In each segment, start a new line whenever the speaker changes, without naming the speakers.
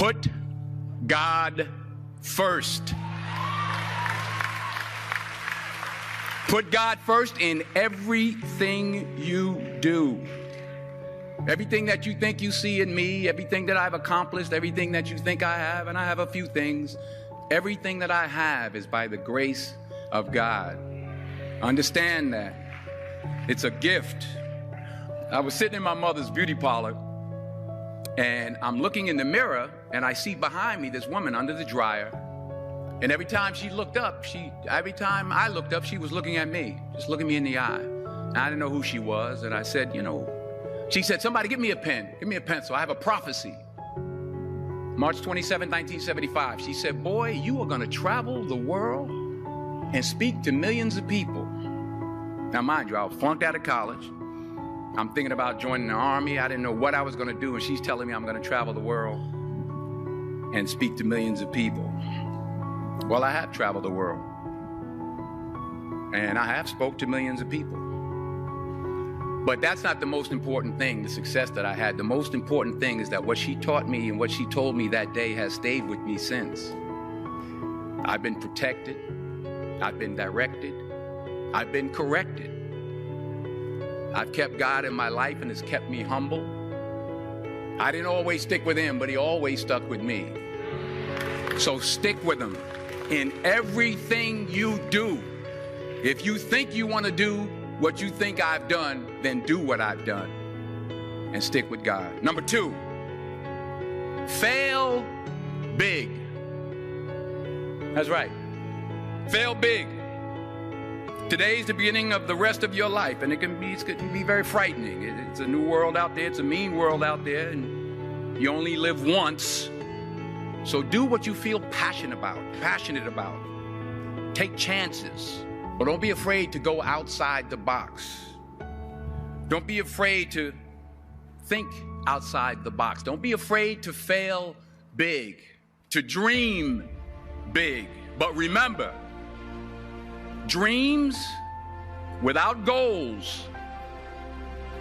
Put God first. Put God first in everything you do. Everything that you think you see in me, everything that I've accomplished, everything that you think I have, and I have a few things, everything that I have is by the grace of God. Understand that. It's a gift. I was sitting in my mother's beauty parlor, and I'm looking in the mirror, and I see behind me this woman under the dryer. And every time I looked up, she was looking at me, just looking me in the eye. And I didn't know who she was, and I said, she said, somebody give me a pen, give me a pencil. I have a prophecy. March 27, 1975. She said, boy, you are going to travel the world and speak to millions of people. Now, mind you, I was flunked out of college. I'm thinking about joining the army. I didn't know what I was going to do. And she's telling me I'm going to travel the world and speak to millions of people. Well, I have traveled the world. And I have spoke to millions of people. But that's not the most important thing, the success that I had. The most important thing is that what she taught me and what she told me that day has stayed with me since. I've been protected. I've been directed. I've been corrected. I've kept God in my life, and it's kept me humble. I didn't always stick with him, but he always stuck with me. So stick with him in everything you do. If you think you want to do what you think I've done, then do what I've done and stick with God. Number 2, fail big. That's right. Fail big. Today's the beginning of the rest of your life, and it can be very frightening. It's a new world out there. It's a mean world out there, and you only live once. So do what you feel passionate about. Take chances, but don't be afraid to go outside the box. Don't be afraid to think outside the box. Don't be afraid to fail big, to dream big. But remember, dreams without goals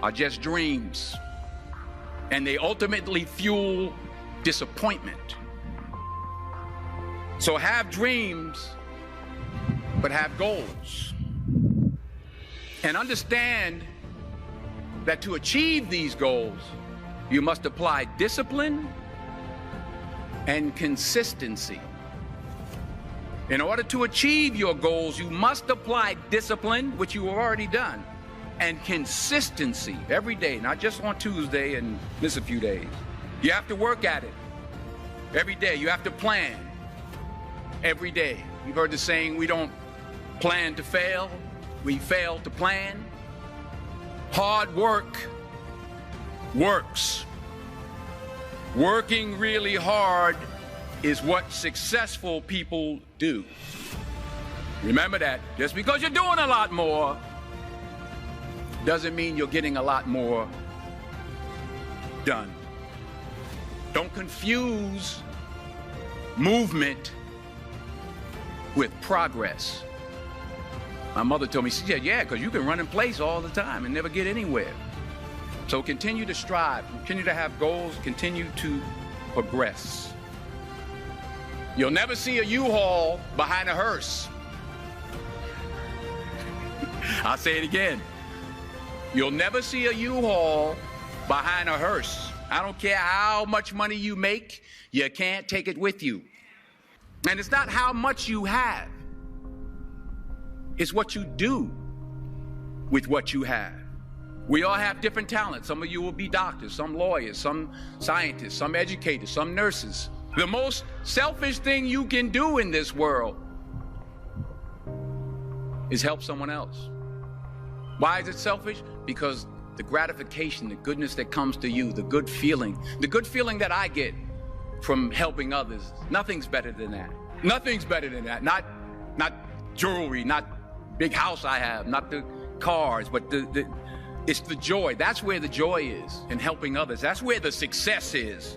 are just dreams, and they ultimately fuel disappointment. So have dreams, but have goals. And understand that to achieve these goals, you must apply discipline and consistency. In order to achieve your goals, you must apply discipline, which you have already done, and consistency every day, not just on Tuesday and miss a few days. You have to work at it every day. You have to plan every day. You've heard the saying, we don't plan to fail, we fail to plan. Hard work works. Working really hard is what successful people do. Remember that. Just because you're doing a lot more doesn't mean you're getting a lot more done. Don't confuse movement with progress. My mother told me, she said, yeah, because you can run in place all the time and never get anywhere. So continue to strive, continue to have goals, continue to progress. You'll never see a U-Haul behind a hearse. I'll say it again. You'll never see a U-Haul behind a hearse. I don't care how much money you make, you can't take it with you. And it's not how much you have. It's what you do with what you have. We all have different talents. Some of you will be doctors, some lawyers, some scientists, some educators, some nurses. The most selfish thing you can do in this world is help someone else. Why is it selfish? Because the gratification, the goodness that comes to you, the good feeling that I get from helping others, nothing's better than that. Nothing's better than that. Not jewelry, not big house I have, not the cars, but it's the joy. That's where the joy is, in helping others. That's where the success is,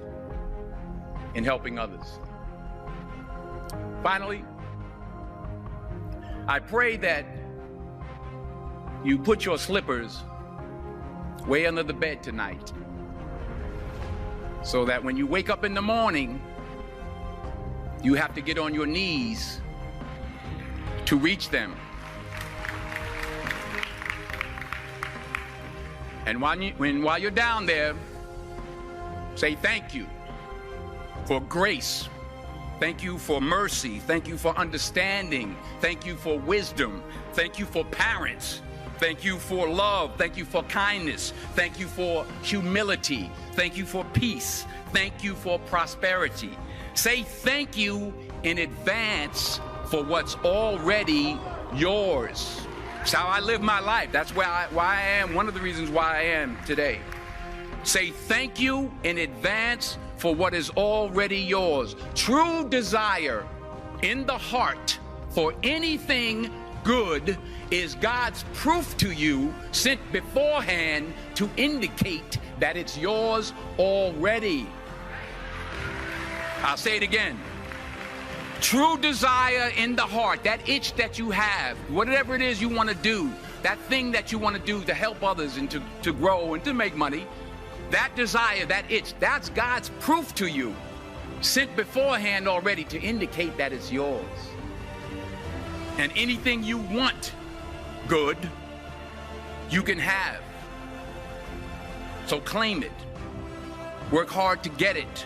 in helping others. Finally, I pray that you put your slippers way under the bed tonight, so that when you wake up in the morning, you have to get on your knees to reach them. And while you're down there, say thank you for grace. Thank you for mercy. Thank you for understanding. Thank you for wisdom. Thank you for parents. Thank you for love. Thank you for kindness. Thank you for humility. Thank you for peace. Thank you for prosperity. Say thank you in advance for what's already yours. It's how I live my life. That's why I am, one of the reasons why I am today. Say thank you in advance for what is already yours. True desire in the heart for anything good is God's proof to you, sent beforehand to indicate that it's yours already. I'll say it again. True desire in the heart, that itch that you have, whatever it is you want to do, that thing that you want to do to help others and to grow and to make money, that desire, that itch, that's God's proof to you, sent beforehand already to indicate that it's yours. And anything you want good, you can have. So claim it. Work hard to get it.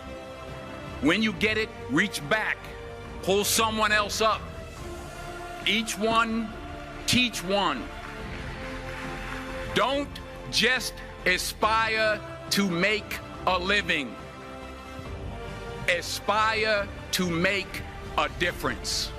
When you get it, reach back. Pull someone else up. Each one, teach one. Don't just aspire to make a living. Aspire to make a difference.